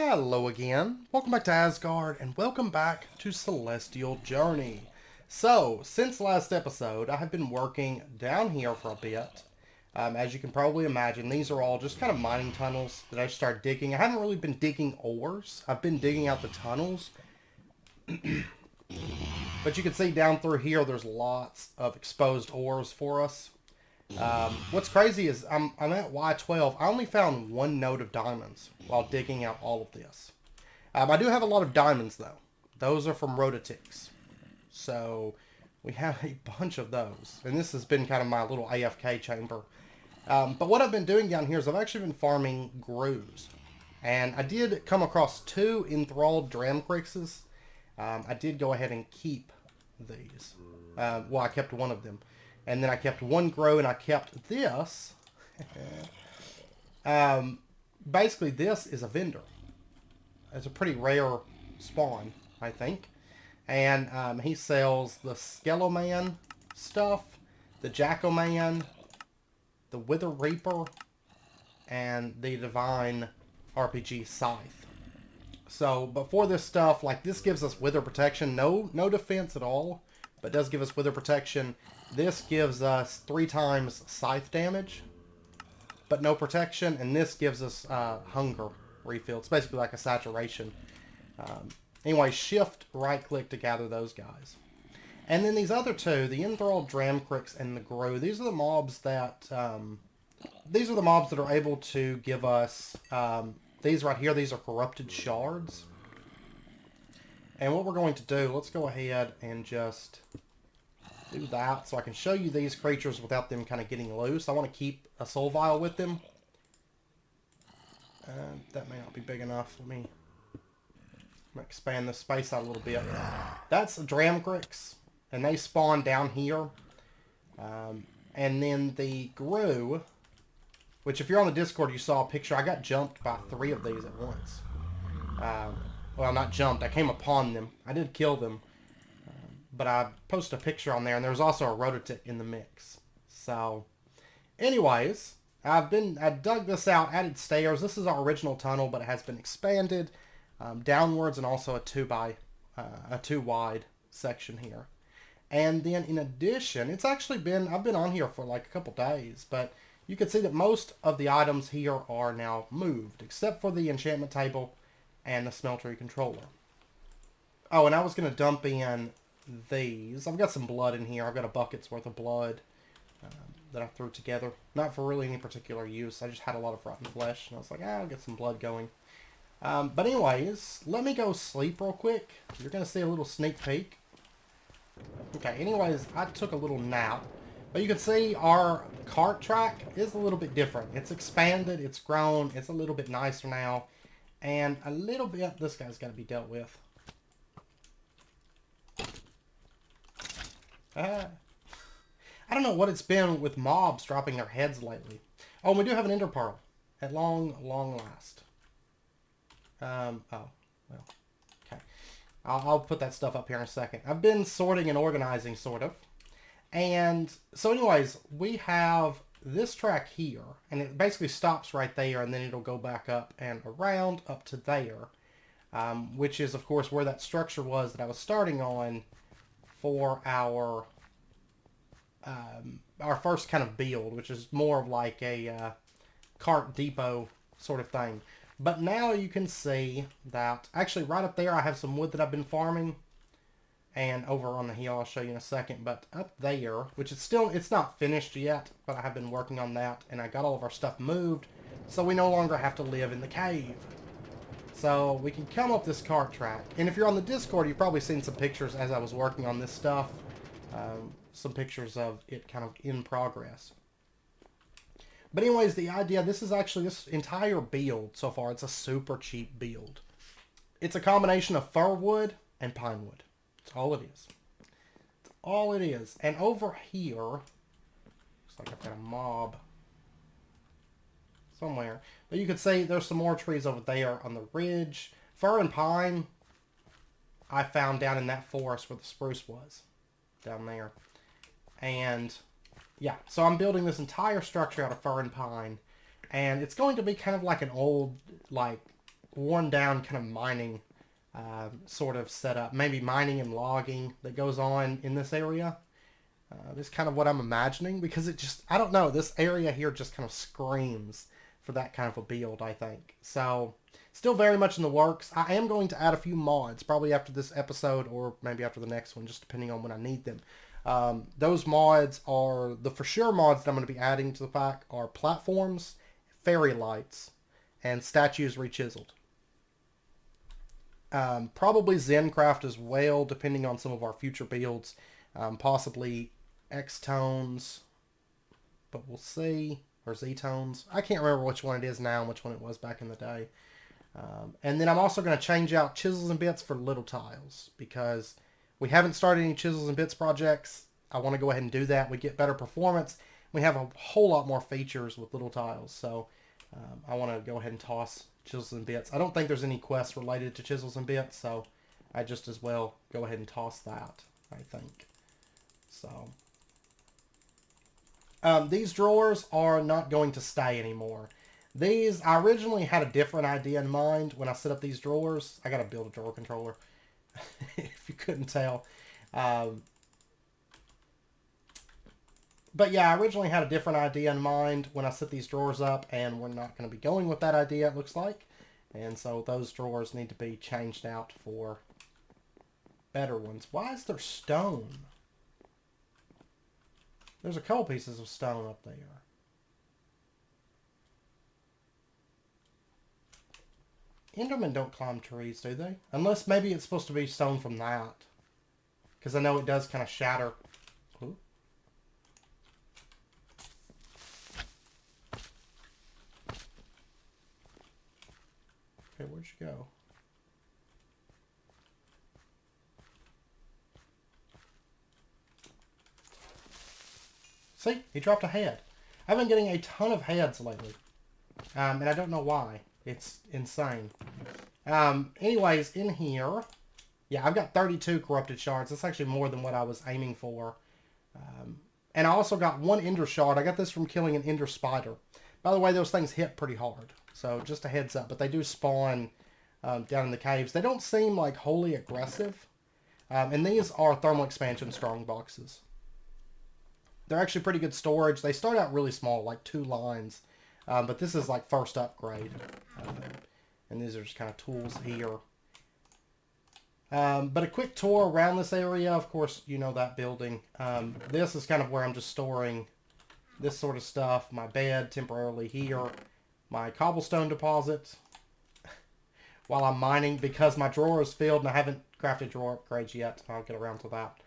Hello again, welcome back to Asgard, and welcome back to Celestial Journey. So, since last episode, I have been working down here for a bit. As you can probably imagine, these are all just kind of mining tunnels that I started digging. I haven't really been digging ores, I've been digging out the tunnels. But you can see down through here, there's lots of exposed ores for us. What's crazy is I'm at Y12. I only found one node of diamonds while digging out all of this. I do have a lot of diamonds though. Those are from rotatics. So we have a bunch of those. And this has been kind of my little AFK chamber. But what I've been doing down here is I've actually been farming grooves. And I did come across two enthralled dramcrixes. I did go ahead and keep these. Well, I kept one of them. And then I kept one grow, and I kept this. Basically, this is a vendor. It's a pretty rare spawn, I think. And he sells the Skelloman stuff, the Jackoman, the Wither Reaper, and the Divine RPG Scythe. So, but for this stuff, like this gives us wither protection. No defense at all, but does give us wither protection. This gives us 3 times scythe damage, but no protection. And this gives us hunger refill. It's basically like a saturation. Anyway, shift right click to gather those guys. And then these other two, the enthralled dramcrix and the grow, these are the mobs that are able to give us these right here. These are corrupted shards. And what we're going to do, let's go ahead and just do that so I can show you these creatures without them kind of getting loose. I want to keep a soul vial with them. That may not be big enough. Let me expand this space out a little bit. That's a dramcrix, and they spawn down here. And then the Gru, which if you're on the Discord, you saw a picture. I got jumped by 3 of these at once. Well, not jumped. I came upon them. I did kill them. But I posted a picture on there, and there's also a rototic in the mix. So, anyways, I dug this out, added stairs. This is our original tunnel, but it has been expanded downwards, and also a 2 wide section here. And then in addition, I've been on here for like a couple days, but you can see that most of the items here are now moved, except for the enchantment table and the smeltery controller. Oh, and I was going to dump in these. I've got some blood in here. I've got a bucket's worth of blood that I threw together. Not for really any particular use. I just had a lot of rotten flesh, and I was like, I'll get some blood going. But anyways, let me go sleep real quick. You're going to see a little sneak peek. Okay, anyways, I took a little nap. But you can see our cart track is a little bit different. It's expanded, it's grown, it's a little bit nicer now. And a little bit, this guy's got to be dealt with. I don't know what it's been with mobs dropping their heads lately. Oh, and we do have an ender pearl at long last. Oh, well, okay. I'll put that stuff up here in a second. I've been sorting and organizing, sort of. And so anyways, we have this track here, and it basically stops right there, and then it'll go back up and around up to there, which is, of course, where that structure was that I was starting on for our first kind of build, which is more of like a cart depot sort of thing. But now you can see that actually right up there I have some wood that I've been farming, and over on the hill I'll show you in a second. But up there, which is still, it's not finished yet, but I have been working on that, and I got all of our stuff moved, so we no longer have to live in the cave. So we can come up this cart track. And if you're on the Discord, you've probably seen some pictures as I was working on this stuff. Some pictures of it kind of in progress. But anyways, the idea, this is actually, this entire build so far, it's a super cheap build. It's a combination of fir wood and pine wood. That's all it is. That's all it is. And over here, looks like I've got a mob somewhere. But you could see there's some more trees over there on the ridge. Fir and pine I found down in that forest where the spruce was. Down there. And yeah, so I'm building this entire structure out of fir and pine. And it's going to be kind of like an old, like, worn down kind of mining sort of setup. Maybe mining and logging that goes on in this area. Is kind of what I'm imagining, because it just, I don't know, this area here just kind of screams for that kind of a build, I think. So, still very much in the works. I am going to add a few mods, probably after this episode or maybe after the next one, just depending on when I need them. Those mods are, the for sure mods that I'm going to be adding to the pack are platforms, fairy lights, and statues rechiseled. Probably Zencraft as well, depending on some of our future builds. Possibly X-tones, but we'll see. Or Z-tones. I can't remember which one it is now and which one it was back in the day. And then I'm also going to change out chisels and bits for little tiles, because we haven't started any chisels and bits projects. I want to go ahead and do that. We get better performance. We have a whole lot more features with little tiles. So I want to go ahead and toss chisels and bits. I don't think there's any quests related to chisels and bits, so I just as well go ahead and toss that, I think. So these drawers are not going to stay anymore. These, I originally had a different idea in mind when I set up these drawers. I got to build a drawer controller, if you couldn't tell. But yeah, I originally had a different idea in mind when I set these drawers up, and we're not going to be going with that idea, it looks like. And so those drawers need to be changed out for better ones. Why is there stone? There's a couple pieces of stone up there. Endermen don't climb trees, do they? Unless maybe it's supposed to be stone from that. Because I know it does kind of shatter. Ooh. Okay, where'd you go? See? He dropped a head. I've been getting a ton of heads lately. And I don't know why. It's insane. Anyways, in here... Yeah, I've got 32 corrupted shards. That's actually more than what I was aiming for. And I also got one ender shard. I got this from killing an ender spider. By the way, those things hit pretty hard. So just a heads up. But they do spawn down in the caves. They don't seem like wholly aggressive. And these are thermal expansion strongboxes. They're actually pretty good storage. They start out really small, like 2 lines. But this is like first upgrade. And these are just kind of tools here. But a quick tour around this area. Of course, you know that building. This is kind of where I'm just storing this sort of stuff. My bed temporarily here. My cobblestone deposit. While I'm mining, because my drawer is filled and I haven't crafted drawer upgrades yet. I'll get around to that.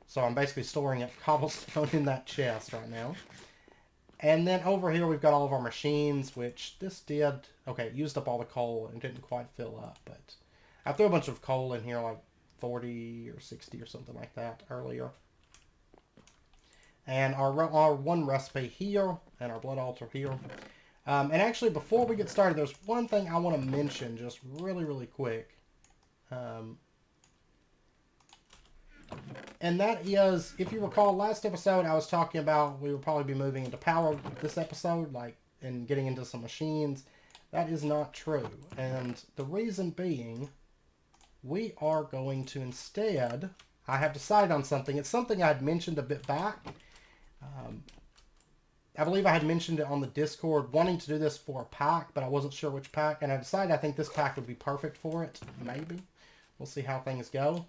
So I'm basically storing up cobblestone in that chest right now. And then over here we've got all of our machines, which this did... Okay, it used up all the coal and didn't quite fill up, but... I threw a bunch of coal in here, like 40 or 60 or something like that earlier. And our one recipe here, and our blood altar here. And actually, before we get started, there's one thing I want to mention just really, really quick. And that is, if you recall, last episode I was talking about we would probably be moving into power this episode, like, and getting into some machines. That is not true. And the reason being, we are going to instead, I have decided on something. It's something I had mentioned a bit back. I believe I had mentioned it on the Discord, wanting to do this for a pack, but I wasn't sure which pack. And I decided I think this pack would be perfect for it. Maybe. We'll see how things go.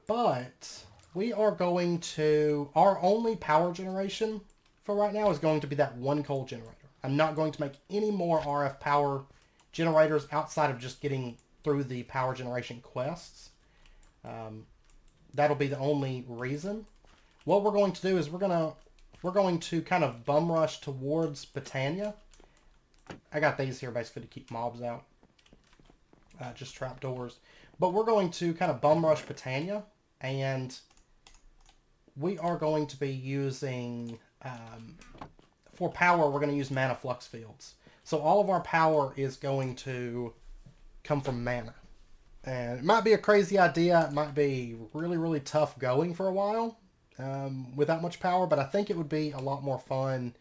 But we are going to, our only power generation for right now is going to be that one coal generator. I'm not going to make any more RF power generators outside of just getting through the power generation quests. That'll be the only reason. What we're going to do is we're going to kind of bum rush towards Botania. I got these here basically to keep mobs out. Just trapdoors. But we're going to kind of bum rush Botania, and we are going to be using, for power, we're going to use mana flux fields. So all of our power is going to come from mana. And it might be a crazy idea. It might be really, really tough going for a while without much power. But I think it would be a lot more fun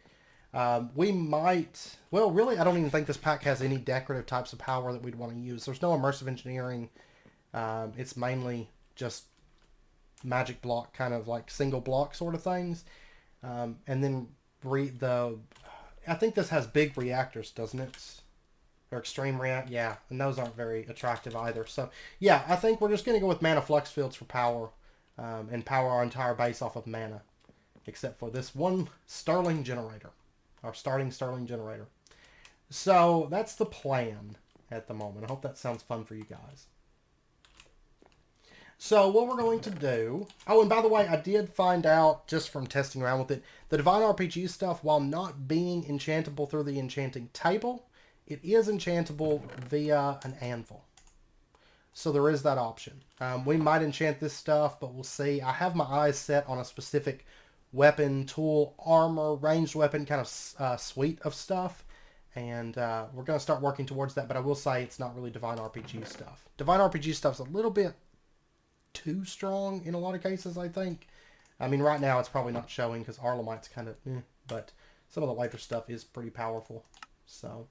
We might... Well, really, I don't even think this pack has any decorative types of power that we'd want to use. There's no immersive engineering. It's mainly just magic block, kind of like single block sort of things. And then I think this has big reactors, doesn't it? Or extreme react, yeah, and those aren't very attractive either. So yeah, I think we're just going to go with mana flux fields for power, and power our entire base off of mana, except for this one Sterling generator, our starting Sterling generator. So that's the plan at the moment. I hope that sounds fun for you guys. So what we're going to do... Oh, and by the way, I did find out, just from testing around with it, the Divine RPG stuff, while not being enchantable through the enchanting table, it is enchantable via an anvil. So there is that option. We might enchant this stuff, but we'll see. I have my eyes set on a specific weapon, tool, armor, ranged weapon kind of suite of stuff. And we're going to start working towards that, but I will say it's not really Divine RPG stuff. Divine RPG stuff's a little bit too strong in a lot of cases, I think. I mean, right now it's probably not showing because Arlemite's kind of but some of the later stuff is pretty powerful. So,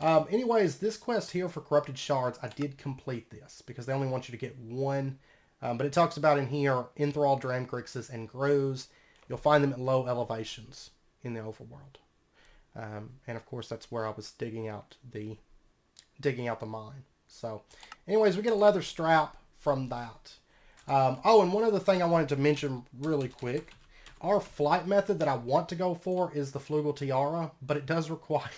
anyways, this quest here for Corrupted Shards, I did complete this because they only want you to get one. But it talks about in here, enthralled Dramgrixes and Grows. You'll find them at low elevations in the overworld. And of course, that's where I was digging out the mine. So, anyways, we get a leather strap from that. Oh, and one other thing I wanted to mention really quick. Our flight method that I want to go for is the Flugel Tiara, but it does require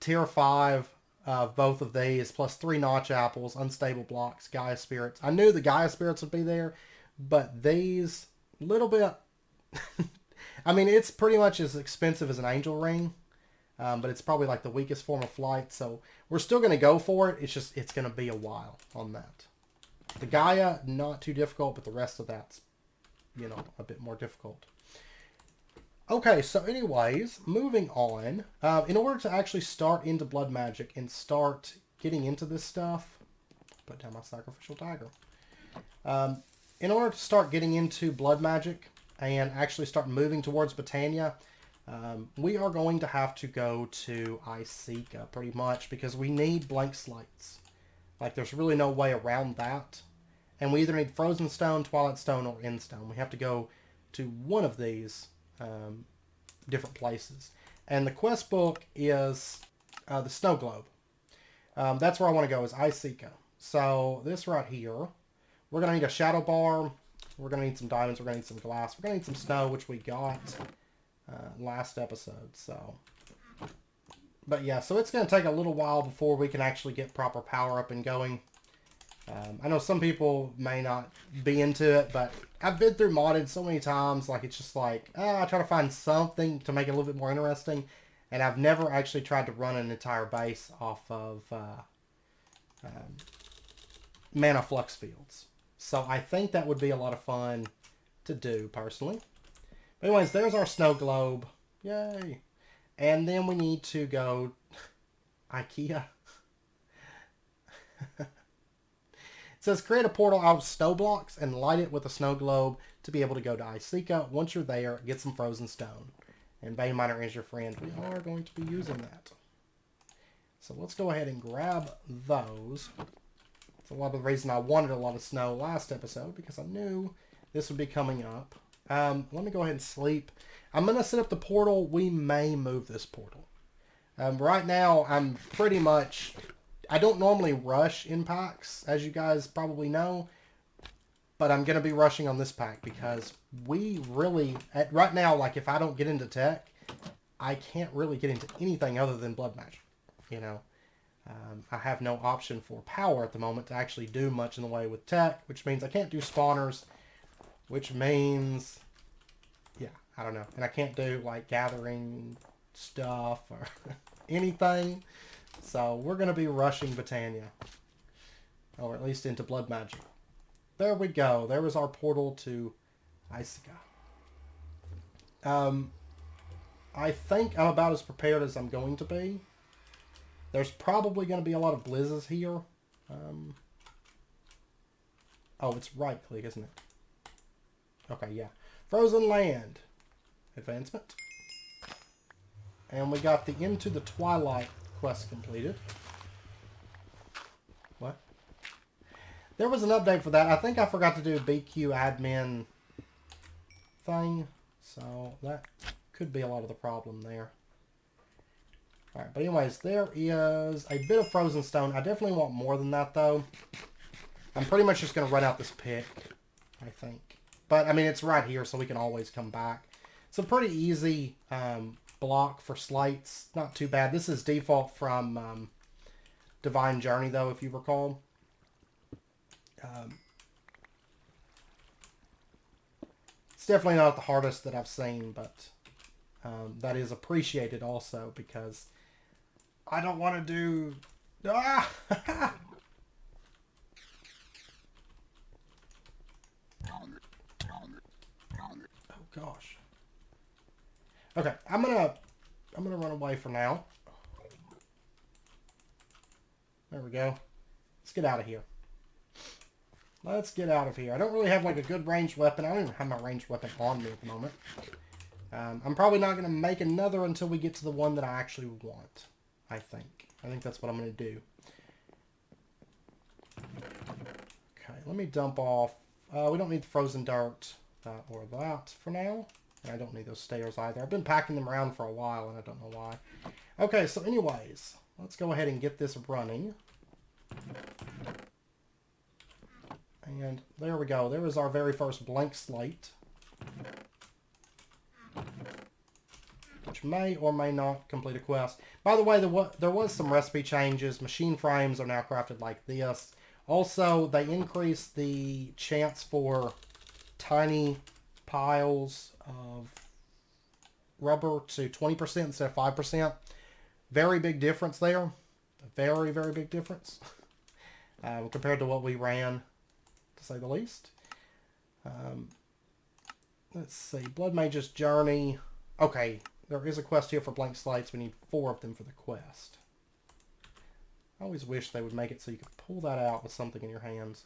tier 5 of both of these, plus 3 notch apples, unstable blocks, Gaia Spirits. I knew the Gaia Spirits would be there, but these, little bit... I mean, it's pretty much as expensive as an angel ring, but it's probably like the weakest form of flight, so we're still going to go for it. It's just, it's going to be a while on that. The Gaia, not too difficult, but the rest of that's, you know, a bit more difficult. Okay, so anyways, moving on. In order to actually start into blood magic and start getting into this stuff, put down my sacrificial dagger. In order to start getting into blood magic and actually start moving towards Botania, we are going to have to go to Icica pretty much because we need blank slates. Like, there's really no way around that. And we either need Frozen Stone, Twilight Stone, or Endstone. We have to go to one of these different places. And the quest book is the Snow Globe. That's where I want to go, is Icica. So this right here, we're going to need a Shadow Bar. We're going to need some diamonds. We're going to need some glass. We're going to need some snow, which we got last episode. So, but yeah, so it's going to take a little while before we can actually get proper power up and going. I know some people may not be into it, but I've been through modded so many times, like, it's just like, I try to find something to make it a little bit more interesting, and I've never actually tried to run an entire base off of mana flux fields. So I think that would be a lot of fun to do, personally. But anyways, there's our snow globe. Yay! And then we need to go... IKEA. It says, create a portal out of snow blocks and light it with a snow globe to be able to go to Icica. Once you're there, get some frozen stone. And Vein Miner is your friend. We are going to be using that. So let's go ahead and grab those. That's a lot of the reason I wanted a lot of snow last episode, because I knew this would be coming up. Let me go ahead and sleep. I'm going to set up the portal. We may move this portal. Right now, I'm pretty much... I don't normally rush in packs, as you guys probably know, but I'm going to be rushing on this pack because we really, right now, like, if I don't get into tech, I can't really get into anything other than blood magic, you know. I have no option for power at the moment to actually do much in the way with tech, which means I can't do spawners, which means, yeah, I don't know. And I can't do, like, gathering stuff or anything. So we're going to be rushing Botania. Or at least into blood magic. There we go. There was our portal to Icica. I think I'm about as prepared as I'm going to be. There's probably going to be a lot of blizzes here. Oh, it's right click, isn't it? Okay, yeah. Frozen Land. Advancement. And we got the Into the Twilight quest completed. What? There was an update for that. I think I forgot to do a BQ admin thing. So that could be a lot of the problem there. Alright, but anyways, there is a bit of frozen stone. I definitely want more than that, though. I'm pretty much just going to run out this pick, I think. But, I mean, it's right here, so we can always come back. It's a pretty easy block for slates. Not too bad. This is default from Divine Journey, though, if you recall. It's definitely not the hardest that I've seen, but that is appreciated also because I don't want to do... Ah! Oh gosh. Okay, I'm gonna run away for now. There we go. Let's get out of here. Let's get out of here. I don't really have like a good ranged weapon. I don't even have my ranged weapon on me at the moment. I'm probably not going to make another until we get to the one that I actually want. I think that's what I'm going to do. Okay, let me dump off. We don't need the frozen dirt or that for now. And I don't need those stairs either. I've been packing them around for a while and I don't know why. Okay, so anyways, let's go ahead and get this running. And there we go. There is our very first blank slate. Which may or may not complete a quest. By the way, there was some recipe changes. Machine frames are now crafted like this. Also, they increased the chance for tiny piles of rubber to 20% instead of 5%. Very big difference there. A very, very big difference. Compared to what we ran, to say the least. Let's see. Blood Mage's Journey. Okay, there is a quest here for blank slates. We need 4 of them for the quest. I always wish they would make it so you could pull that out with something in your hands.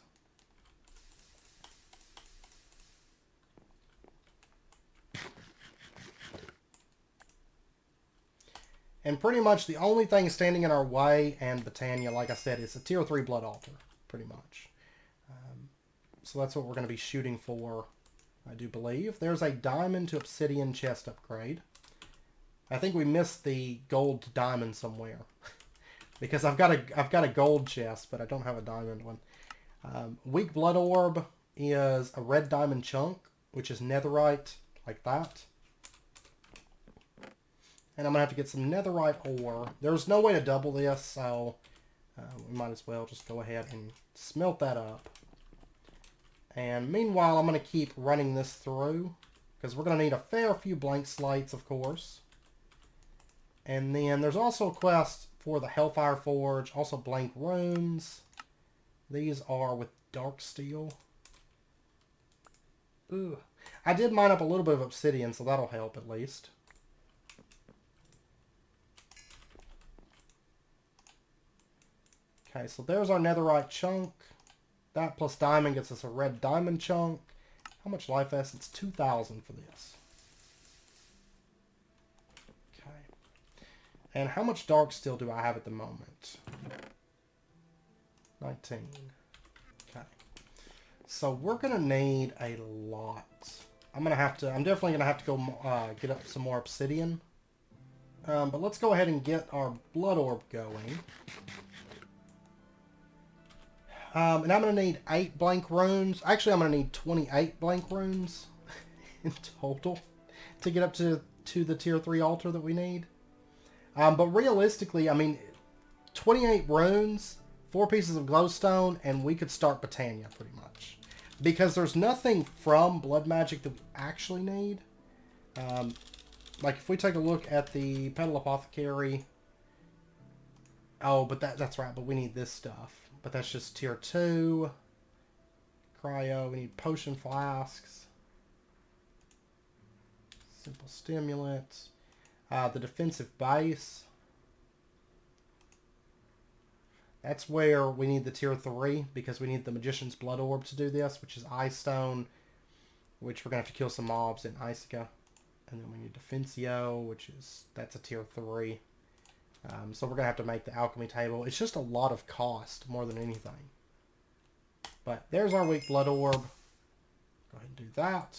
And pretty much the only thing standing in our way, and botania, like I said, is a tier 3 blood altar, pretty much. So that's what we're going to be shooting for, I do believe. There's a diamond to obsidian chest upgrade. I think we missed the gold to diamond somewhere. Because I've got a gold chest, but I don't have a diamond one. Weak blood orb is a red diamond chunk, which is netherite, like that. And I'm going to have to get some netherite ore. There's no way to double this, so we might as well just go ahead and smelt that up. And meanwhile, I'm going to keep running this through, because we're going to need a fair few blank slates, of course. And then there's also a quest for the Hellfire Forge, also blank runes. These are with dark steel. Ugh. I did mine up a little bit of obsidian, so that'll help at least. Okay, so there's our netherite chunk. That plus diamond gets us a red diamond chunk. How much life essence? 2,000 for this. Okay. And how much dark steel do I have at the moment? 19. Okay. So we're going to need a lot. I'm definitely going to have to go get up some more obsidian. But let's go ahead and get our blood orb going. And I'm going to need 8 blank runes. Actually, I'm going to need 28 blank runes in total to get up to the tier 3 altar that we need. But realistically, I mean, 28 runes, 4 pieces of glowstone, and we could start botania pretty much. Because there's nothing from blood magic that we actually need. Like if we take a look at the Petal Apothecary. Oh, but that's right, but we need this stuff. But that's just tier 2. Cryo. We need potion flasks. Simple stimulants. The defensive base. That's where we need the tier 3. Because we need the Magician's Blood Orb to do this. Which is Ice Stone. Which we're going to have to kill some mobs in Icica. And then we need Defensio, that's a tier 3. So we're going to have to make the alchemy table. It's just a lot of cost more than anything. But there's our weak blood orb. Go ahead and do that.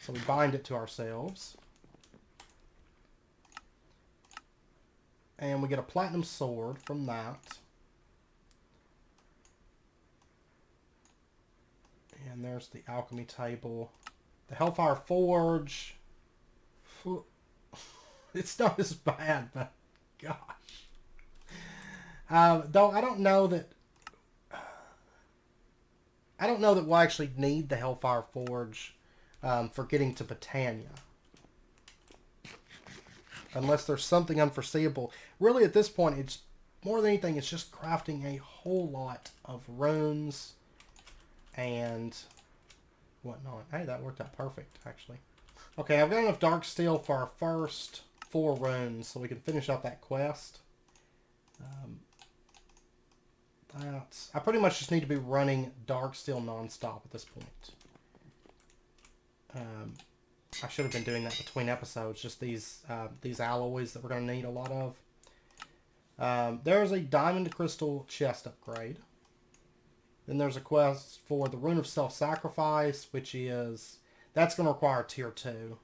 So we bind it to ourselves. And we get a platinum sword from that. And there's the alchemy table. The Hellfire Forge. It's not as bad, but gosh. Though I don't know that we'll actually need the Hellfire Forge for getting to Botania. Unless there's something unforeseeable. Really, at this point, it's more than anything, it's just crafting a whole lot of runes and whatnot. Hey, that worked out perfect, actually. Okay, I've got enough dark steel for our first 4 runes, so we can finish up that quest. I pretty much just need to be running dark steel non-stop at this point. I should have been doing that between episodes, just these alloys that we're going to need a lot of. There's a diamond to crystal chest upgrade. Then there's a quest for the Rune of Self-Sacrifice, that's going to require tier 2.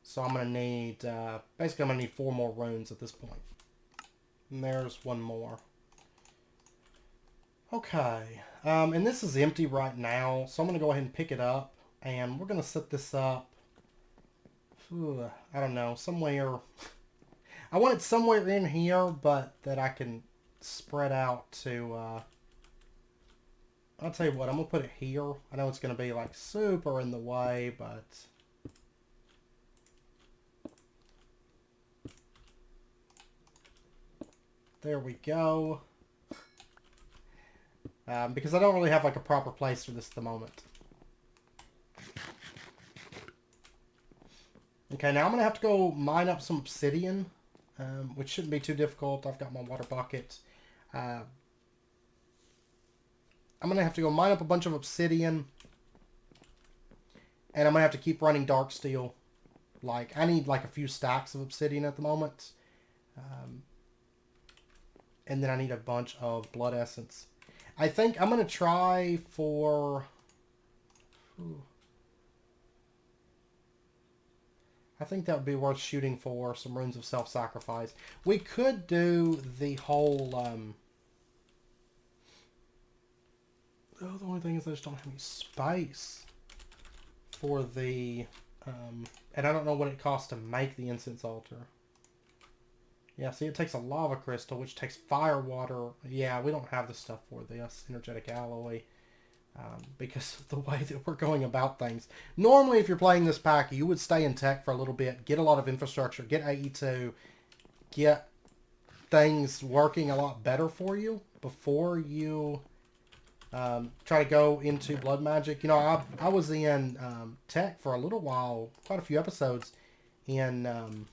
So I'm going to need, basically I'm going to need 4 more runes at this point. And there's one more. Okay, and this is empty right now, so I'm going to go ahead and pick it up. And we're going to set this up, I don't know, somewhere. I want it somewhere in here, but that I can spread out to, I'll tell you what, I'm going to put it here. I know it's going to be like super in the way, but there we go. Because I don't really have like a proper place for this at the moment. Okay, now I'm going to have to go mine up some obsidian, which shouldn't be too difficult. I've got my water bucket. I'm going to have to go mine up a bunch of obsidian, and I'm going to have to keep running dark steel. Like, I need like a few stacks of obsidian at the moment. And then I need a bunch of blood essence. I think I'm going to try for... I think that would be worth shooting for some runes of self-sacrifice. We could do the whole... Oh, the only thing is I just don't have any space for the... and I don't know what it costs to make the incense altar. Yeah, see, it takes a lava crystal, which takes fire water. Yeah, we don't have the stuff for this. Energetic alloy. Because of the way that we're going about things. Normally, if you're playing this pack, you would stay in tech for a little bit, get a lot of infrastructure, get AE2, get things working a lot better for you before you try to go into blood magic. You know, I was in tech for a little while, quite a few episodes, in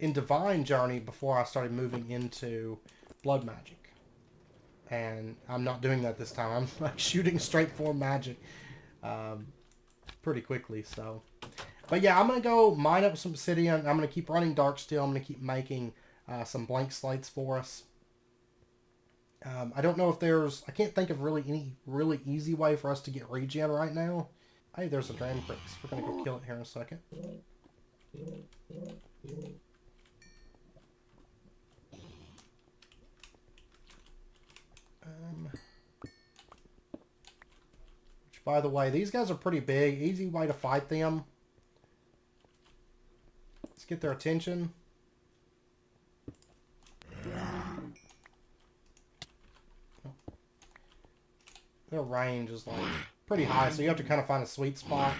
Divine Journey before I started moving into blood magic. And I'm not doing that this time. I'm like shooting straight for magic pretty quickly. So, but yeah, I'm going to go mine up some obsidian. I'm going to keep running dark steel. I'm going to keep making some blank slates for us. I don't know if there's... I can't think of really any really easy way for us to get regen right now. Hey, there's a Dramcrix. We're going to go kill it here in a second. Which, by the way, these guys are pretty big. Easy way to fight them. Let's get their attention. Their range is like pretty high, so you have to kind of find a sweet spot.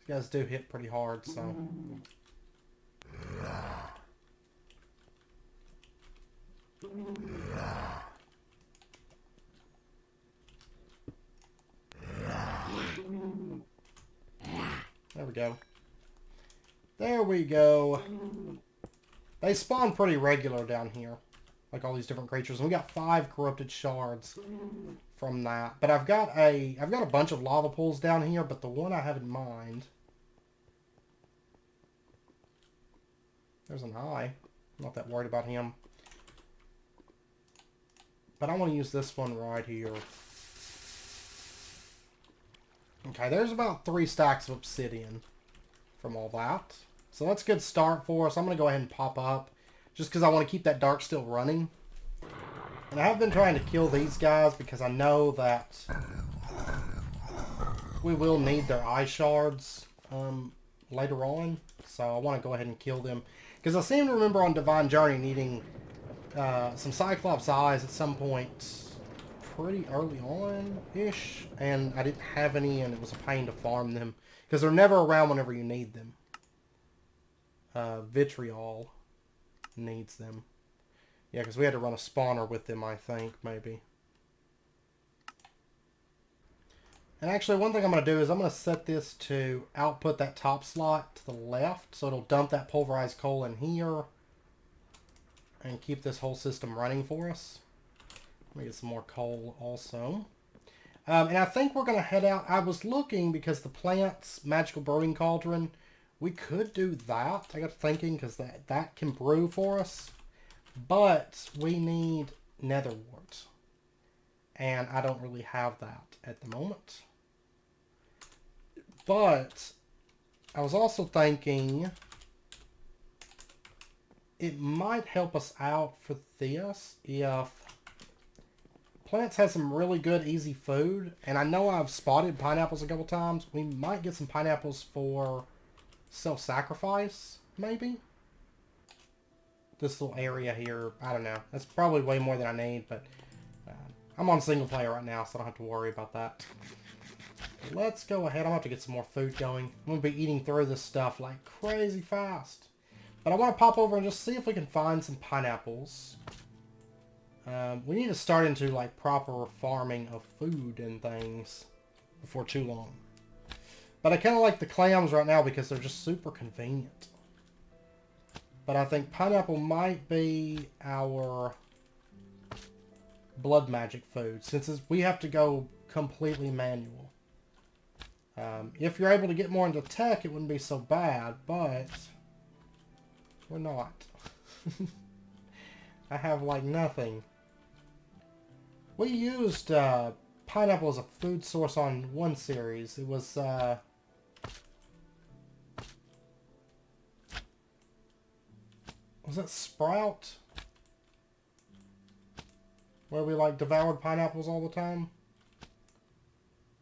These guys do hit pretty hard, so... There we go. There we go. They spawn pretty regular down here. Like all these different creatures. And we got 5 corrupted shards from that. But I've got a bunch of lava pools down here, but the one I have in mind. There's an eye. I'm not that worried about him. But I want to use this one right here. Okay, there's about 3 stacks of obsidian from all that. So that's a good start for us. I'm going to go ahead and pop up. Just because I want to keep that dark still running. And I have been trying to kill these guys because I know that we will need their eye shards later on. So I want to go ahead and kill them. Because I seem to remember on Divine Journey needing some Cyclops eyes at some point pretty early on-ish. And I didn't have any, and it was a pain to farm them. Because they're never around whenever you need them. Vitriol needs them. Yeah, because we had to run a spawner with them, I think, maybe. And actually, one thing I'm going to do is I'm going to set this to output that top slot to the left. So it'll dump that pulverized coal in here. And keep this whole system running for us. Let me get some more coal also. And I think we're going to head out. I was looking because the plants, magical brewing cauldron, we could do that. I got thinking because that can brew for us. But we need nether wart. And I don't really have that at the moment. But I was also thinking it might help us out for this if plants has some really good easy food. And I know I've spotted pineapples a couple times. We might get some pineapples for self-sacrifice, maybe. This little area here, I don't know. That's probably way more than I need, but I'm on single player right now, so I don't have to worry about that. Let's go ahead. I'm going to have to get some more food going. I'm going to be eating through this stuff like crazy fast. But I want to pop over and just see if we can find some pineapples. We need to start into like proper farming of food and things before too long. But I kind of like the clams right now because they're just super convenient. But I think pineapple might be our blood magic food, since we have to go completely manual. If you're able to get more into tech, it wouldn't be so bad, but we're not. I have like nothing. We used pineapple as a food source on one series. It was that Sprout? Where we like devoured pineapples all the time?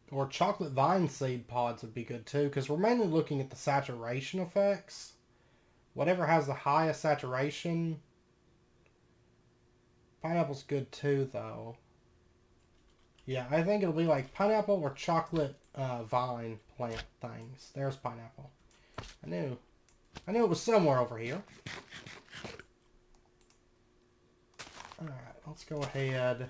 Or chocolate vine seed pods would be good too, because we're mainly looking at the saturation effects. Whatever has the highest saturation. Pineapple's good too, though. Yeah, I think it'll be like pineapple or chocolate vine plant things. There's pineapple. I knew it was somewhere over here. Alright, let's go ahead.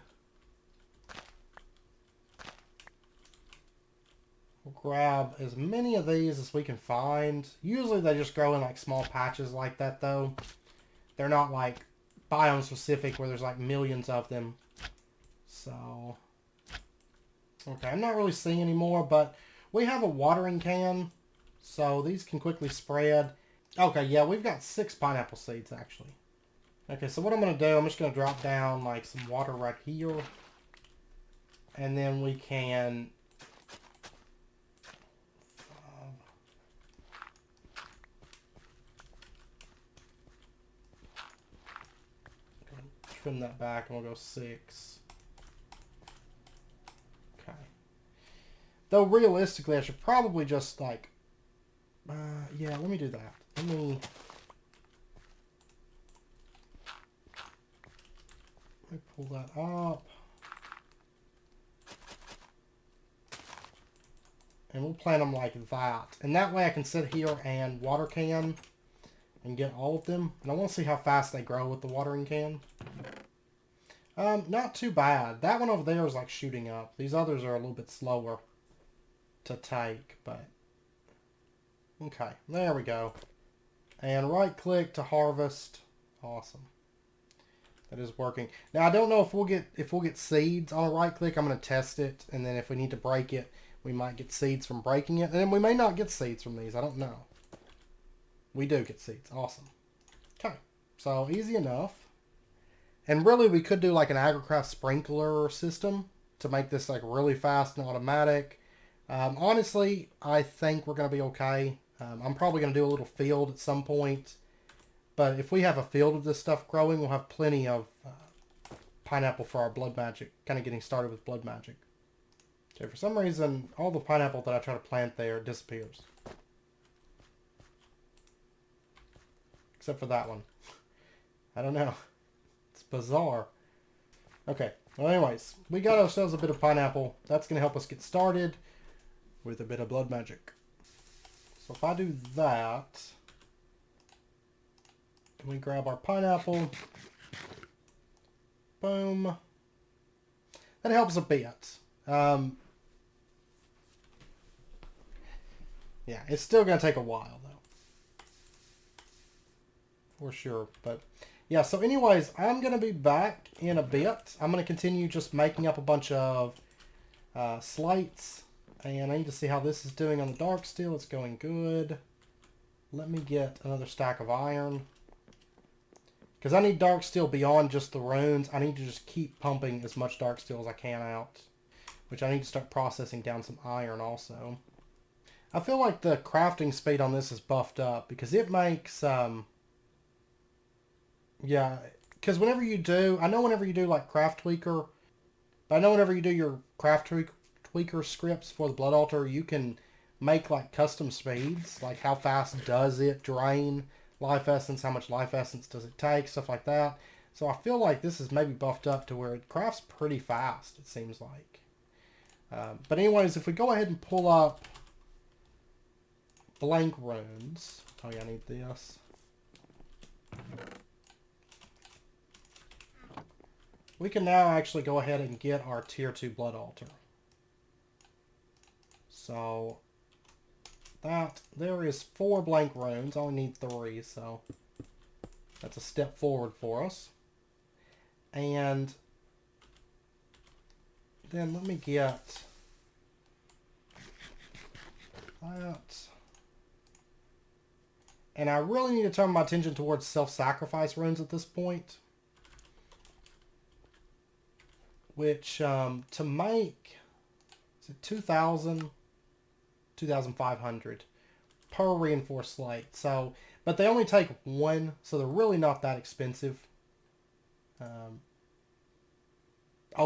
We'll grab as many of these as we can find. Usually they just grow in like small patches like that though. They're not like biome specific where there's like millions of them. So, okay, I'm not really seeing any more, but we have a watering can. So these can quickly spread. Okay, yeah, we've got 6 pineapple seeds actually. Okay, so what I'm going to do, I'm just going to drop down like some water right here. And then we can trim that back and we'll go 6. Okay. Though realistically, I should probably just like, yeah, let me do that. Let me pull that up. And we'll plant them like that. And that way I can sit here and water can and get all of them. And I want to see how fast they grow with the watering can. Not too bad. That one over there is like shooting up. These others are a little bit slower to take, but okay, there we go. And right click to harvest. Awesome. That is working. Now I don't know if we'll get seeds on a right click. I'm going to test it, and then if we need to break it, we might get seeds from breaking it, and then we may not get seeds from these. I don't know. We do get seeds. Awesome. Okay, so easy enough. And really, we could do like an agricraft sprinkler system to make this like really fast and automatic. Honestly, I think we're going to be okay. I'm probably going to do a little field at some point. But if we have a field of this stuff growing, we'll have plenty of pineapple for our blood magic. Kind of getting started with blood magic. Okay, for some reason, all the pineapple that I try to plant there disappears. Except for that one. I don't know. It's bizarre. Okay, well anyways, we got ourselves a bit of pineapple. That's going to help us get started with a bit of blood magic. So if I do that... we grab our pineapple. Boom. That helps a bit. Yeah, it's still going to take a while, though. For sure. But, yeah, so anyways, I'm going to be back in a bit. I'm going to continue just making up a bunch of slates. And I need to see how this is doing on the dark steel. It's going good. Let me get another stack of iron. Because I need dark steel beyond just the runes. I need to just keep pumping as much dark steel as I can out. Which I need to start processing down some iron also. I feel like the crafting speed on this is buffed up. Because it makes... yeah, because whenever you do... I know whenever you do like Craft Tweaker... But I know whenever you do your Craft Tweaker scripts for the Blood Altar, you can make like custom speeds. Like how fast does it drain life essence, how much life essence does it take, stuff like that. So I feel like this is maybe buffed up to where it crafts pretty fast, it seems like. But anyways, if we go ahead and pull up blank runes. Oh yeah, I need this. We can now actually go ahead and get our tier 2 blood altar. So that there is 4 blank runes. I only need 3, so that's a step forward for us. And then let me get that. And I really need to turn my attention towards self-sacrifice runes at this point. Which, to make, is it 2,000? 2,500 per reinforced slate. So, but they only take 1, so they're really not that expensive. Oh,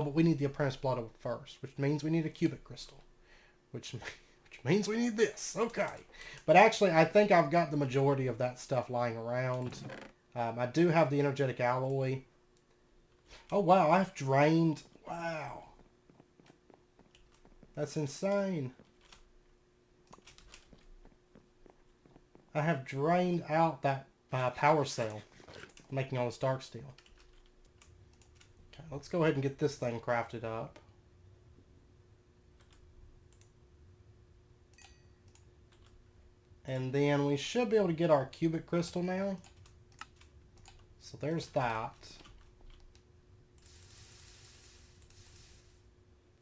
but we need the apprentice blood first, which means we need a cubic crystal, which means we need this. Okay, but actually, I think I've got the majority of that stuff lying around. I do have the energetic alloy. Oh wow, I've drained. Wow, that's insane. I have drained out that power cell, making all this dark steel. Okay, let's go ahead and get this thing crafted up. And then we should be able to get our cubic crystal now. So there's that.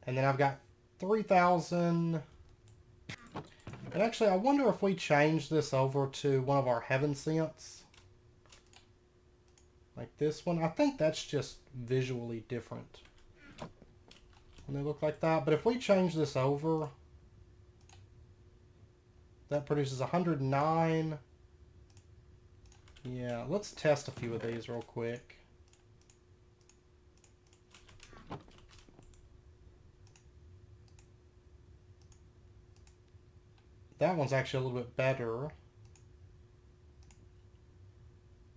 And then I've got 3,000... And actually, I wonder if we change this over to one of our heaven scents. Like this one. I think that's just visually different when they look like that. But if we change this over, that produces 109. Yeah, let's test a few of these real quick. That one's actually a little bit better.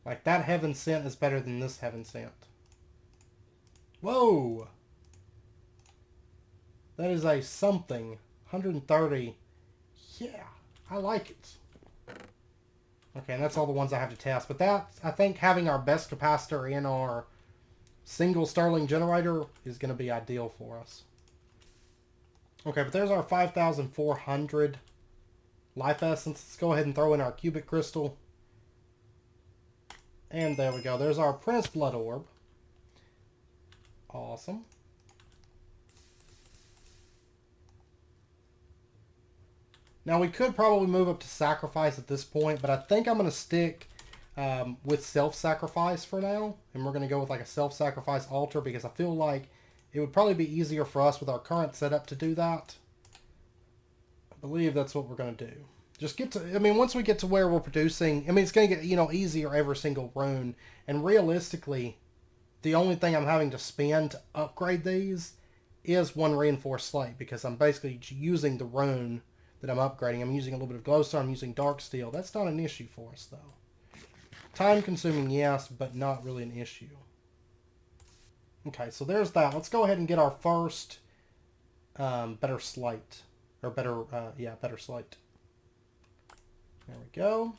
Like, that heaven scent is better than this heaven scent. Whoa! That is a something. 130. Yeah, I like it. Okay, and that's all the ones I have to test. But that, I think having our best capacitor in our single Stirling generator is going to be ideal for us. Okay, but there's our 5,400 life essence. Let's go ahead and throw in our cubic crystal. And there we go. There's our Apprentice Blood Orb. Awesome. Now we could probably move up to Sacrifice at this point, but I think I'm going to stick with Self-Sacrifice for now. And we're going to go with like a Self-Sacrifice altar because I feel like it would probably be easier for us with our current setup to do that. I believe that's what we're going to do. Just get to, I mean, once we get to where we're producing, I mean, it's going to get, you know, easier every single rune. And realistically, the only thing I'm having to spend to upgrade these is one reinforced slate because I'm basically using the rune that I'm upgrading. I'm using a little bit of glowstone, I'm using dark steel. That's not an issue for us, though. Time consuming, yes, but not really an issue. Okay, so there's that. Let's go ahead and get our first better slate. Or better, better slate. There we go.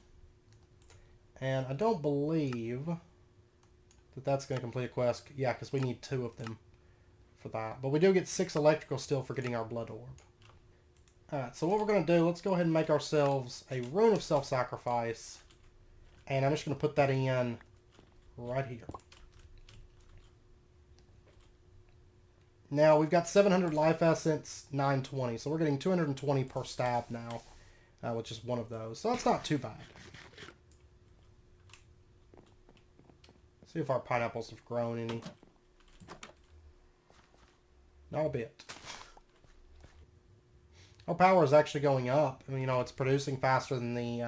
And I don't believe that that's going to complete a quest. Yeah, because we need 2 of them for that. But we do get 6 electrical steel for getting our blood orb. Alright, so what we're going to do, let's go ahead and make ourselves a rune of self-sacrifice. And I'm just going to put that in right here. Now, we've got 700 life essence, 920. So we're getting 220 per stab now, with just one of those. So that's not too bad. See if our pineapples have grown any. Not a bit. Our power is actually going up. I mean, you know, it's producing faster than the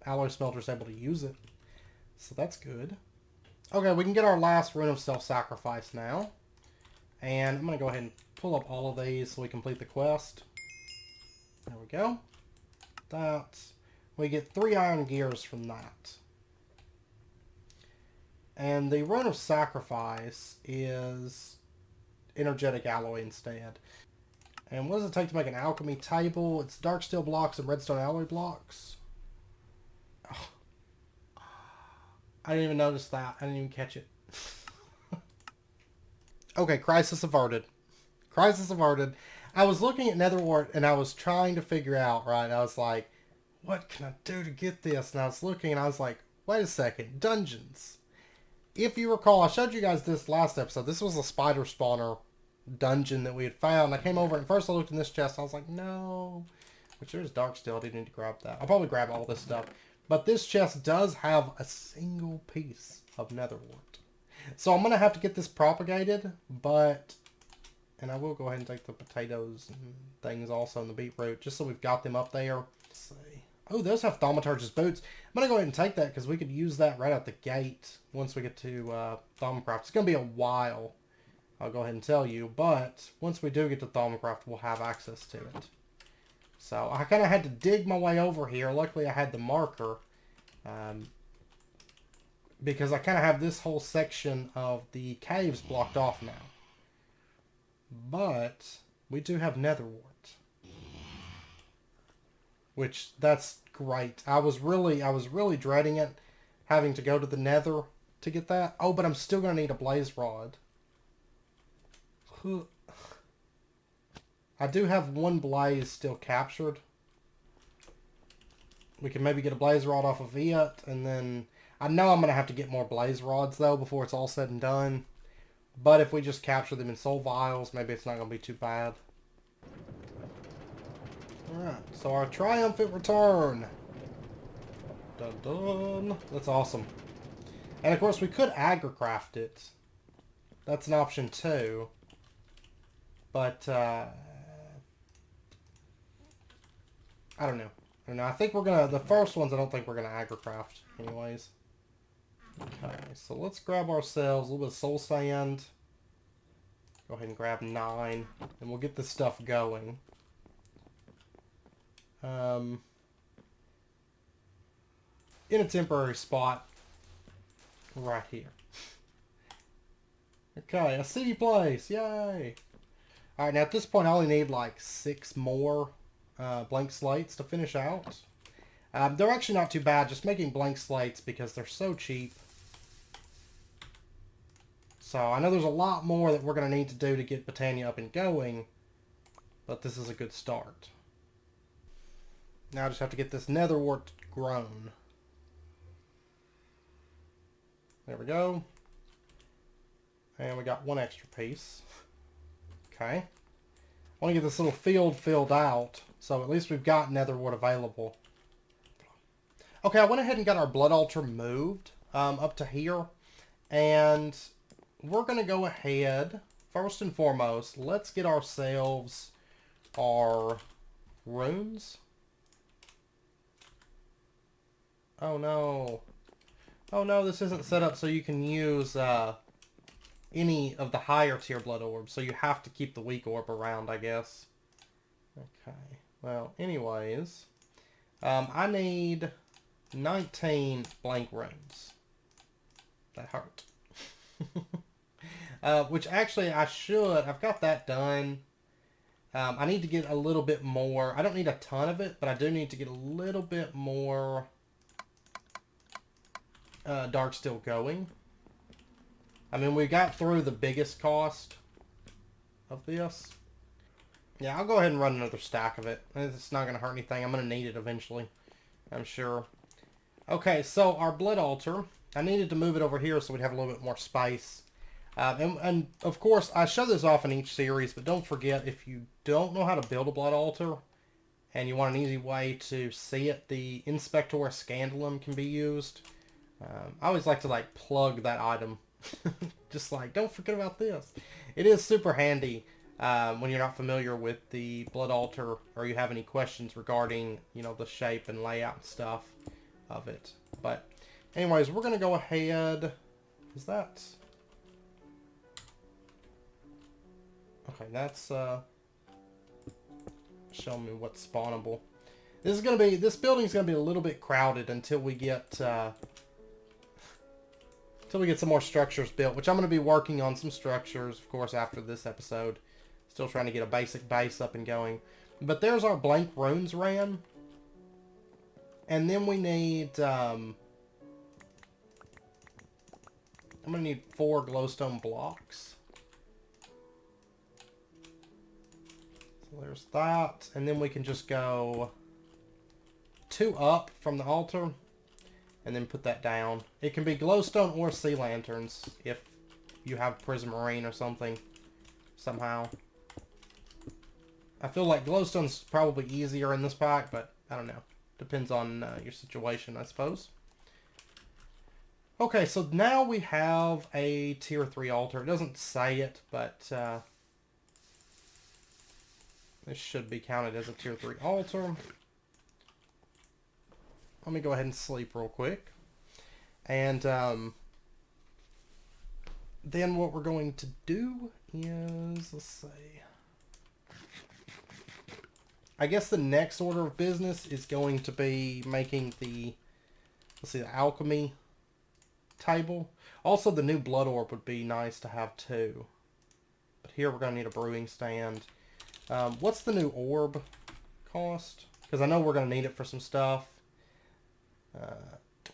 alloy smelter is able to use it. So that's good. Okay, we can get our last rune of self-sacrifice now. And I'm going to go ahead and pull up all of these so we complete the quest. There we go. We get 3 iron gears from that. And the rune of sacrifice is energetic alloy instead. And what does it take to make an alchemy table? It's dark steel blocks and redstone alloy blocks. Oh. I didn't even notice that. I didn't even catch it. Okay, crisis averted. Crisis averted. I was looking at Netherwart and I was trying to figure out, right? I was like, what can I do to get this? And I was looking and I was like, wait a second. Dungeons. If you recall, I showed you guys this last episode. This was a spider spawner dungeon that we had found. I came over and first I looked in this chest. I was like, no. Which there's dark steel. I didn't need to grab that. I'll probably grab all this stuff. But this chest does have a single piece of Netherwart. So I'm going to have to get this propagated, but... And I will go ahead and take the potatoes and things also and the beetroot, just so we've got them up there. Let's see. Oh, those have thaumaturge's boots. I'm going to go ahead and take that because we could use that right out the gate once we get to Thaumcraft. It's going to be a while, I'll go ahead and tell you, but once we do get to Thaumcraft, we'll have access to it. So I kind of had to dig my way over here. Luckily, I had the marker. Because I kind of have this whole section of the caves blocked off now. But we do have Netherwart. Which, that's great. I was really dreading it, having to go to the Nether to get that. Oh, but I'm still going to need a blaze rod. I do have 1 blaze still captured. We can maybe get a blaze rod off of it, and then... I know I'm going to have to get more blaze rods, though, before it's all said and done. But if we just capture them in soul vials, maybe it's not going to be too bad. Alright, so our triumphant return. Dun dun. That's awesome. And of course, we could agricraft it. That's an option, too. But, I don't know. I think we're going to... The first ones, I don't think we're going to agricraft, anyways. Okay, so let's grab ourselves a little bit of soul sand. Go ahead and grab 9, and we'll get this stuff going. In a temporary spot right here. Okay, a city place, yay! Alright, now at this point I only need like 6 more blank slates to finish out. They're actually not too bad, just making blank slates because they're so cheap. So I know there's a lot more that we're going to need to do to get Botania up and going, but this is a good start. Now I just have to get this Netherwart grown. There we go. And we got one extra piece. Okay. I want to get this little field filled out, so at least we've got netherwood available. Okay, I went ahead and got our blood altar moved up to here. And we're going to go ahead, first and foremost, let's get ourselves our runes. Oh no. Oh no, this isn't set up so you can use any of the higher tier blood orbs, so you have to keep the weak orb around, I guess. Okay, well, anyways, I need 19 blank runes. That hurt. Which actually I've got that done. I need to get a little bit more. I don't need a ton of it, but I do need to get a little bit more dark steel going. I mean, we got through the biggest cost of this. Yeah, I'll go ahead and run another stack of it. It's not going to hurt anything. I'm going to need it eventually, I'm sure. Okay, so our blood altar, I needed to move it over here so we'd have a little bit more space. And of course, I show this off in each series, but don't forget, if you don't know how to build a blood altar and you want an easy way to see it, the Inspector Scandalum can be used. I always like to like plug that item. Just like, don't forget about this. It is super handy when you're not familiar with the blood altar or you have any questions regarding, you know, the shape and layout and stuff of it. But anyways, we're going to go ahead. Is that... Okay, that's showing me what's spawnable. This building's gonna be a little bit crowded until we get some more structures built, which I'm gonna be working on some structures, of course, after this episode. Still trying to get a basic base up and going. But there's our blank runes ran. And then we need I'm gonna need 4 glowstone blocks. There's that, and then we can just go 2 up from the altar, and then put that down. It can be glowstone or sea lanterns if you have prismarine or something, somehow. I feel like glowstone's probably easier in this pack, but I don't know. Depends on your situation, I suppose. Okay, so now we have a tier 3 altar. It doesn't say it, but... this should be counted as a tier 3 altar. Let me go ahead and sleep real quick. And then what we're going to do is, let's see. I guess the next order of business is going to be making the, let's see, the alchemy table. Also, the new blood orb would be nice to have too. But here we're going to need a brewing stand. What's the new orb cost? Because I know we're going to need it for some stuff.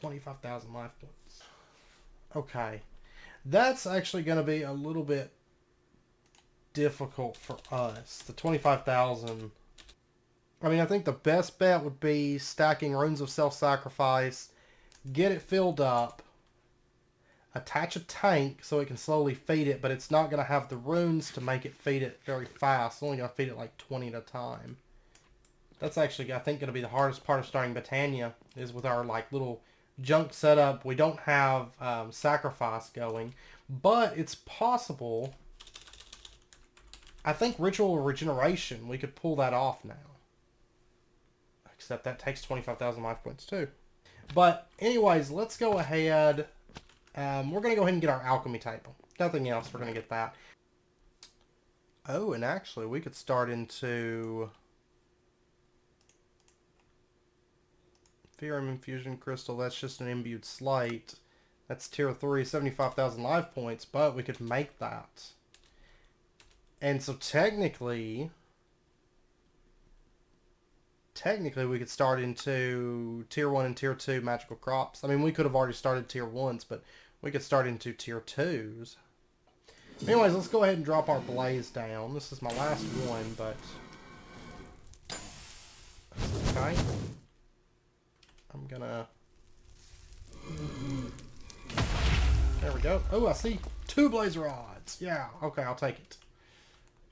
25,000 life points. Okay. That's actually going to be a little bit difficult for us. The 25,000. I mean, I think the best bet would be stacking runes of self-sacrifice, get it filled up, attach a tank so it can slowly feed it, but it's not going to have the runes to make it feed it very fast. It's only going to feed it like 20 at a time. That's actually, I think, going to be the hardest part of starting Botania, is with our like little junk setup. We don't have sacrifice going, but it's possible. I think ritual regeneration, we could pull that off now. Except that takes 25,000 life points too. But anyways, let's go ahead. We're going to go ahead and get our alchemy table. Nothing else, we're going to get that. Oh, and actually we could start into Ferrum Infusion Crystal. That's just an imbued slate. That's tier 3, 75,000 life points, but we could make that. And so technically we could start into tier 1 and tier 2 magical crops. I mean, we could have already started tier 1s, but we could start into tier 2s. Anyways, let's go ahead and drop our blaze down. This is my last one, but... okay. I'm gonna... There we go. Oh, I see 2 blaze rods. Yeah, okay, I'll take it.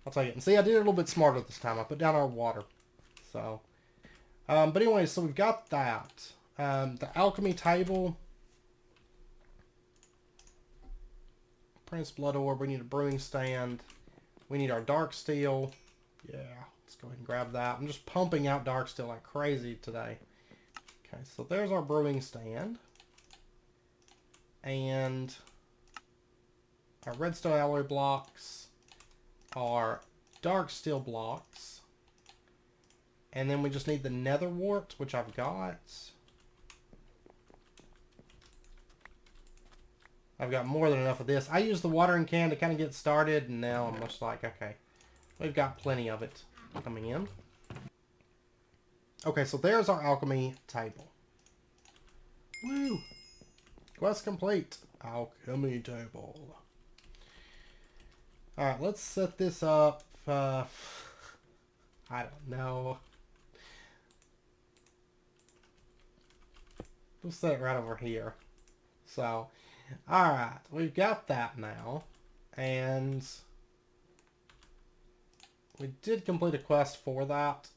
I'll take it. And see, I did it a little bit smarter this time. I put down our water. So, but anyway, so we've got that. The alchemy table. Prince Blood Orb. We need a brewing stand. We need our dark steel. Yeah, let's go ahead and grab that. I'm just pumping out dark steel like crazy today. Okay, so there's our brewing stand. And our redstone alloy blocks, our dark steel blocks, and then we just need the nether wart, which I've got. I've got more than enough of this. I use the watering can to kind of get started, and now I'm just like, okay, we've got plenty of it coming in. Okay, so there's our alchemy table. Woo! Quest complete. Alchemy table. Alright, let's set this up. I don't know. We'll set it right over here. So, alright, we've got that now. And we did complete a quest for that.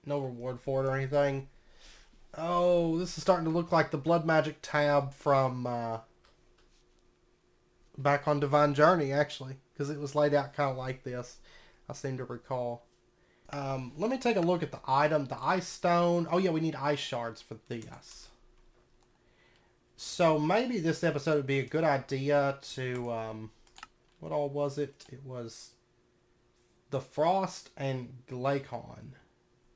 No reward for it or anything. Oh, this is starting to look like the Blood Magic tab from back on Divine Journey, actually. Because it was laid out kind of like this, I seem to recall. Let me take a look at the item. The ice stone. Oh, yeah, we need ice shards for this. So maybe this episode would be a good idea to... what all was it? It was the Frost and Glacon.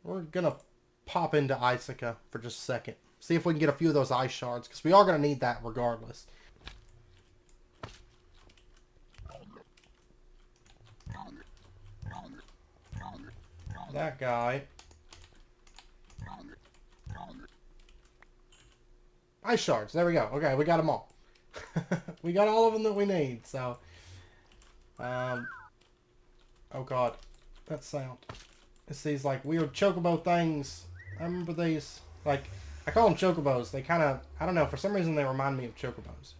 We're going to pop into Icica for just a second. See if we can get a few of those ice shards, because we are going to need that regardless. That guy. Ice shards. There we go. Okay, we got them all. We got all of them that we need, so... oh god. That sound. It's these, like, weird chocobo things. I remember these. Like, I call them chocobos. They kind of... I don't know. For some reason, they remind me of chocobos.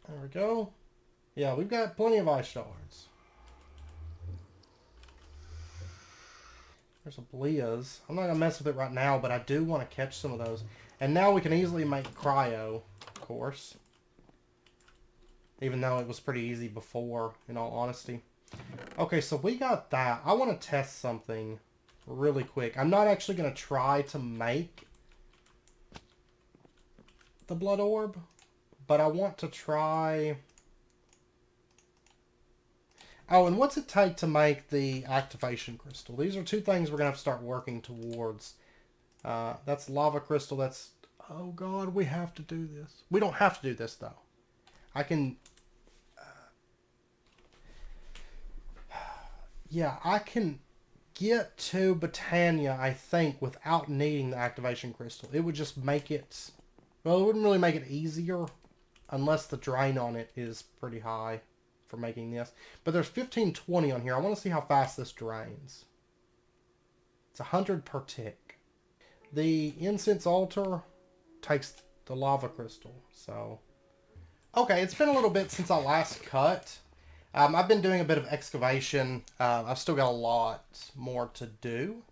There we go. Yeah, we've got plenty of ice shards. There's a Blia's. I'm not going to mess with it right now, but I do want to catch some of those. And now we can easily make cryo, of course. Even though it was pretty easy before, in all honesty. Okay, so we got that. I want to test something really quick. I'm not actually going to try to make the blood orb, but I want to try... Oh, and what's it take to make the activation crystal? These are 2 things we're going to have to start working towards. That's lava crystal. That's... Oh, God, we have to do this. We don't have to do this, though. I can... yeah, I can get to Botania, I think, without needing the activation crystal. It would just make it... Well, it wouldn't really make it easier unless the drain on it is pretty high for making this. But there's 1520 on here. I want to see how fast this drains. It's 100 per tick. The incense altar takes the lava crystal. So, okay, it's been a little bit since I last cut. I've been doing a bit of excavation. I've still got a lot more to do.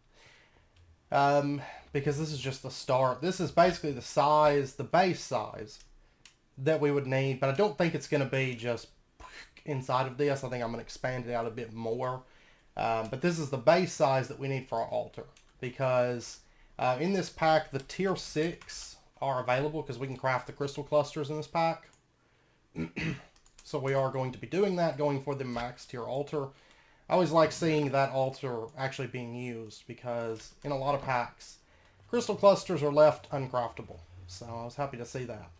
Because this is just the start. This is basically the size, the base size that we would need. But I don't think it's going to be just inside of this. I think I'm going to expand it out a bit more. But this is the base size that we need for our altar. Because in this pack, the tier 6 are available because we can craft the crystal clusters in this pack. So we are going to be doing that, going for the max tier altar. I always like seeing that altar actually being used because in a lot of packs, crystal clusters are left uncraftable. So I was happy to see that.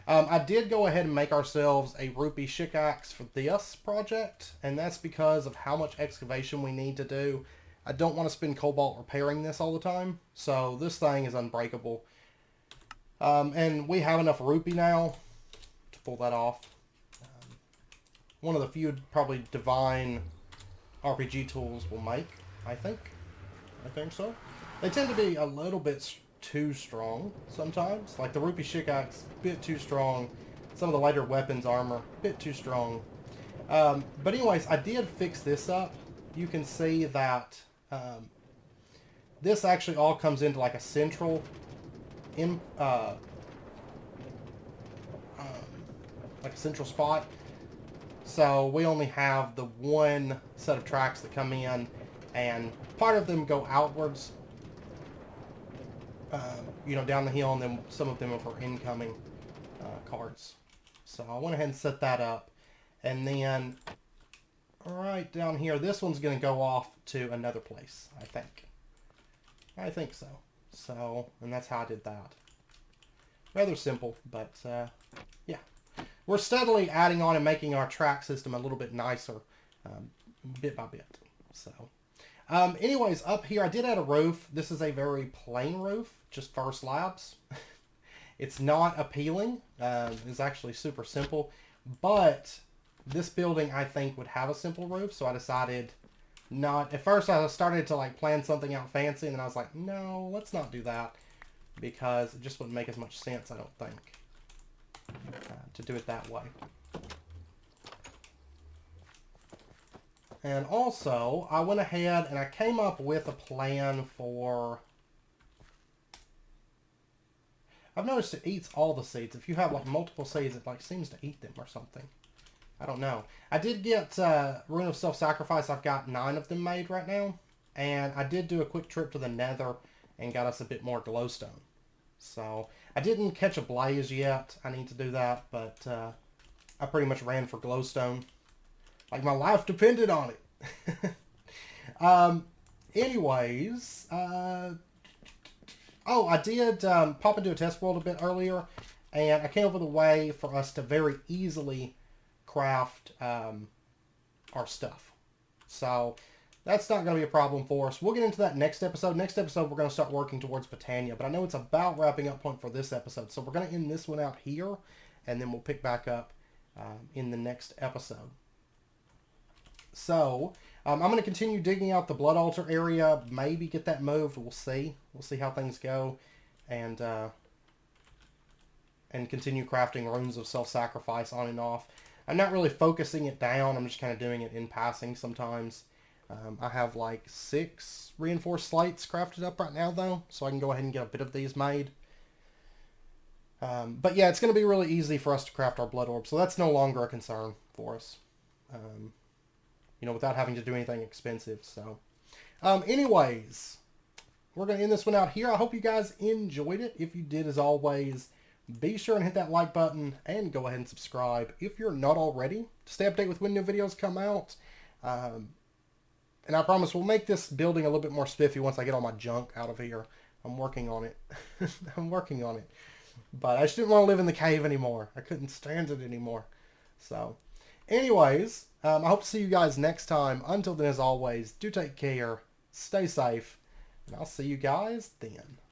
I did go ahead and make ourselves a rupee pickaxe for this project, and that's because of how much excavation we need to do. I don't want to spend cobalt repairing this all the time, so this thing is unbreakable. And we have enough rupee now to pull that off. One of the few probably divine RPG tools we'll make, I think. I think so. They tend to be a little bit too strong sometimes. Like the rupee shikax, bit too strong. Some of the lighter weapons armor, bit too strong. But anyways, I did fix this up. You can see that this actually all comes into like a central like a central spot. So we only have the one set of tracks that come in, and part of them go outwards, you know, down the hill, and then some of them are for incoming cards. So I went ahead and set that up. And then right down here, this one's going to go off to another place, I think. I think so. So, and that's how I did that. Rather simple, but yeah. We're steadily adding on and making our track system a little bit nicer, bit by bit. So, anyways, up here, I did add a roof. This is a very plain roof, just fur slabs. It's not appealing. It's actually super simple. But this building, I think, would have a simple roof, so I decided not. At first, I started to like plan something out fancy, and then I was like, no, let's not do that, because it just wouldn't make as much sense, I don't think, to do it that way. And also, I went ahead and I came up with a plan for... I've noticed it eats all the seeds. If you have like multiple seeds, it like seems to eat them or something. I don't know. I did get Rune of Self-Sacrifice. I've got 9 of them made right now. And I did do a quick trip to the Nether and got us a bit more glowstone. So, I didn't catch a blaze yet. I need to do that, but I pretty much ran for glowstone. Like my life depended on it. Anyways, oh, I did pop into a test world a bit earlier, and I came up with a way for us to very easily craft our stuff. So that's not going to be a problem for us. We'll get into that next episode. Next episode, we're going to start working towards Botania, but I know it's about wrapping up point for this episode, so we're going to end this one out here, and then we'll pick back up in the next episode. So, I'm going to continue digging out the blood altar area, maybe get that moved. We'll see. We'll see how things go, and continue crafting runes of self-sacrifice on and off. I'm not really focusing it down. I'm just kind of doing it in passing sometimes. I have like 6 reinforced slates crafted up right now, though, so I can go ahead and get a bit of these made. But yeah, it's going to be really easy for us to craft our blood orb, so that's no longer a concern for us. You know, without having to do anything expensive. So, anyways, we're going to end this one out here. I hope you guys enjoyed it. If you did, as always, be sure and hit that like button and go ahead and subscribe if you're not already to stay updated with when new videos come out. And I promise we'll make this building a little bit more spiffy once I get all my junk out of here. I'm working on it. I'm working on it. But I just didn't want to live in the cave anymore. I couldn't stand it anymore. So, anyways, I hope to see you guys next time. Until then, as always, do take care, stay safe, and I'll see you guys then.